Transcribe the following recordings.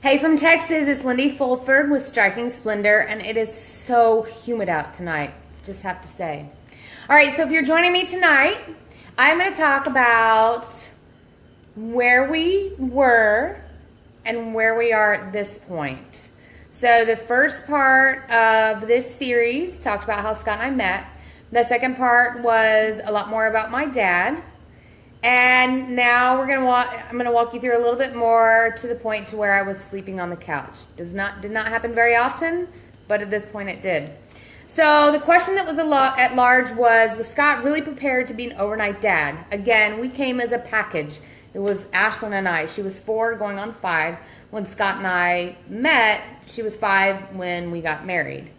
Hey from Texas, it's Lindy Fulford with Striking Splendor, and it is so humid out tonight, just have to say. All right, so if you're joining me tonight, I'm going to talk about where we were and where we are at this point. So the first part of this series talked about how Scott and I met. The second part was a lot more about my dad. And now I'm going to walk you through a little bit more to the point to where I was sleeping on the couch. Did not happen very often, but at this point it did. So the question that was at large was Scott really prepared to be an overnight dad? Again, we came as a package. It was Ashlyn and I. She was 4 going on 5 when Scott and I met. She was 5 when we got married.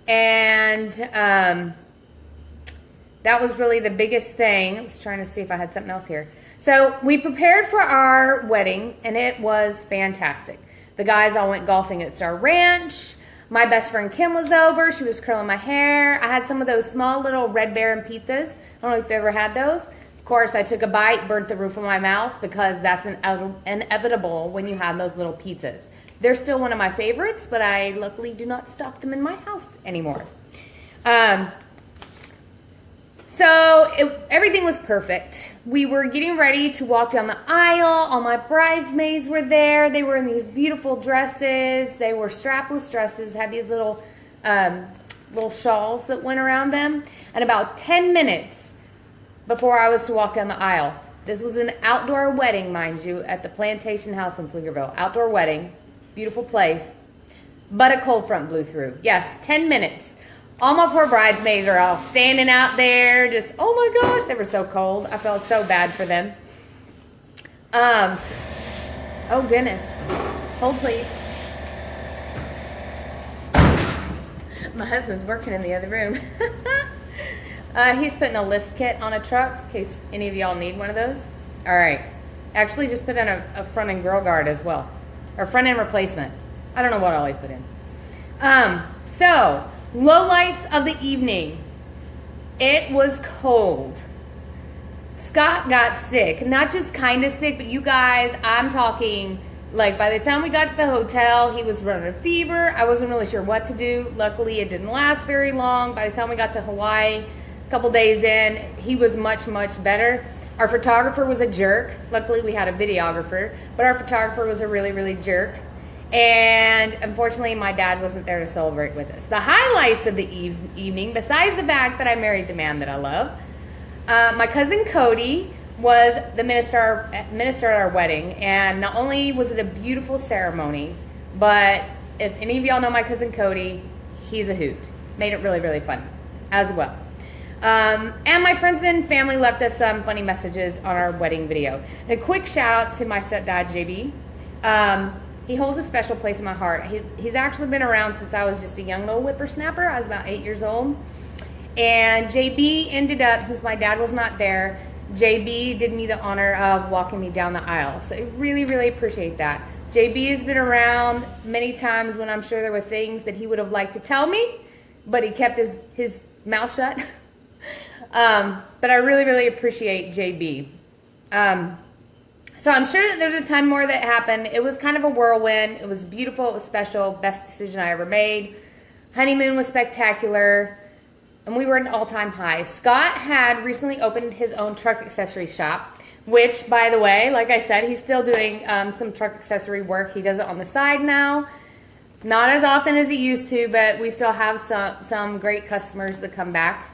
And that was really the biggest thing. I was trying to see if I had something else here. So we prepared for our wedding, and it was fantastic. The guys all went golfing at Star Ranch. My best friend Kim was over. She was curling my hair. I had some of those small little Red Baron pizzas. I don't know if you've ever had those. Of course, I took a bite, burnt the roof of my mouth, because that's inevitable when you have those little pizzas. They're still one of my favorites, but I luckily do not stock them in my house anymore. So everything was perfect. We were getting ready to walk down the aisle. All my bridesmaids were there. They were in these beautiful dresses. They were strapless dresses, had these little shawls that went around them. And about 10 minutes before I was to walk down the aisle, this was an outdoor wedding, mind you, at the Plantation House in Pflugerville. Outdoor wedding, beautiful place, but a cold front blew through. Yes, 10 minutes. All my poor bridesmaids are all standing out there, just, oh my gosh, they were so cold. I felt so bad for them. Oh goodness. Hold please. My husband's working in the other room. He's putting a lift kit on a truck in case any of y'all need one of those. All right. Actually just put in a front end grill guard as well. Or front end replacement. I don't know what all he put in. So, lowlights of the evening. It was cold. Scott got sick. Not just kind of sick, but you guys, I'm talking, like by the time we got to the hotel, he was running a fever. I wasn't really sure what to do. Luckily, it didn't last very long. By the time we got to Hawaii, a couple days in, he was much, much better. Our photographer was a jerk. Luckily, we had a videographer, but our photographer was a really, really jerk. And unfortunately, my dad wasn't there to celebrate with us. The highlights of the evening, besides the fact that I married the man that I love, my cousin Cody was the minister at our wedding. And not only was it a beautiful ceremony, but if any of y'all know my cousin Cody, he's a hoot. Made it really, really fun as well. And my friends and family left us some funny messages on our wedding video. And a quick shout out to my stepdad, JB. He holds a special place in my heart. He's actually been around since I was just a young little whippersnapper. I was about 8 years old. And JB ended up, since my dad was not there, JB did me the honor of walking me down the aisle. So I really, really appreciate that. JB has been around many times when I'm sure there were things that he would have liked to tell me, but he kept his mouth shut. But I really, really appreciate JB. So I'm sure that there's a time more that happened. It was kind of a whirlwind. It was beautiful. It was special. Best decision I ever made. Honeymoon was spectacular. And we were at an all-time high. Scott had recently opened his own truck accessory shop, which, by the way, like I said, he's still doing some truck accessory work. He does it on the side now. Not as often as he used to, but we still have some great customers that come back.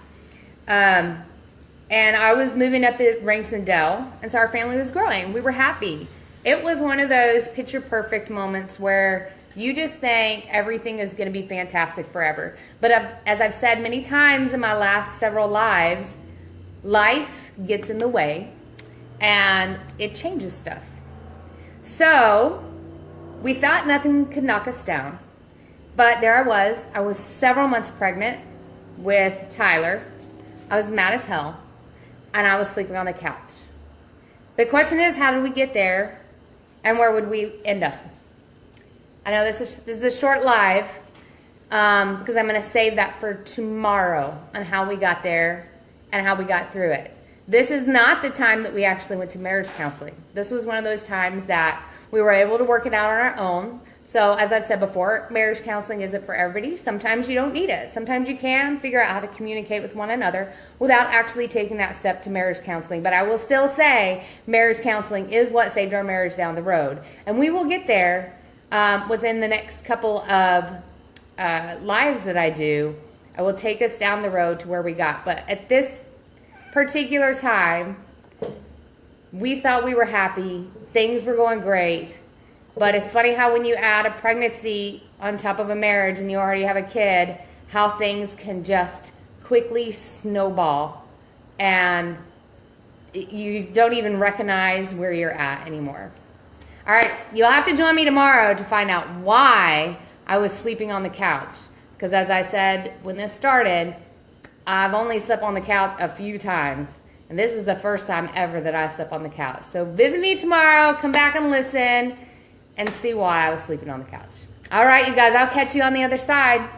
And I was moving up the ranks in Dell, and so our family was growing. We were happy. It was one of those picture-perfect moments where you just think everything is going to be fantastic forever. But as I've said many times in my last several lives, life gets in the way, and it changes stuff. So we thought nothing could knock us down. But there I was. I was several months pregnant with Tyler. I was mad as hell. And I was sleeping on the couch. The question is, how did we get there, and where would we end up? I know this is a short live, because I'm going to save that for tomorrow on how we got there and how we got through it. This is not the time that we actually went to marriage counseling. This was one of those times that We were able to work it out on our own. So as I've said before, marriage counseling isn't for everybody. Sometimes you don't need it. Sometimes you can figure out how to communicate with one another without actually taking that step to marriage counseling. But I will still say marriage counseling is what saved our marriage down the road. And we will get there within the next couple of lives that I do. I will take us down the road to where we got. But at this particular time, we thought we were happy. Things were going great. But it's funny how when you add a pregnancy on top of a marriage and you already have a kid, how things can just quickly snowball and you don't even recognize where you're at anymore. All right, you'll have to join me tomorrow to find out why I was sleeping on the couch. Because as I said when this started, I've only slept on the couch a few times. And this is the first time ever that I slept on the couch. So visit me tomorrow, come back and listen, and see why I was sleeping on the couch. All right, you guys, I'll catch you on the other side.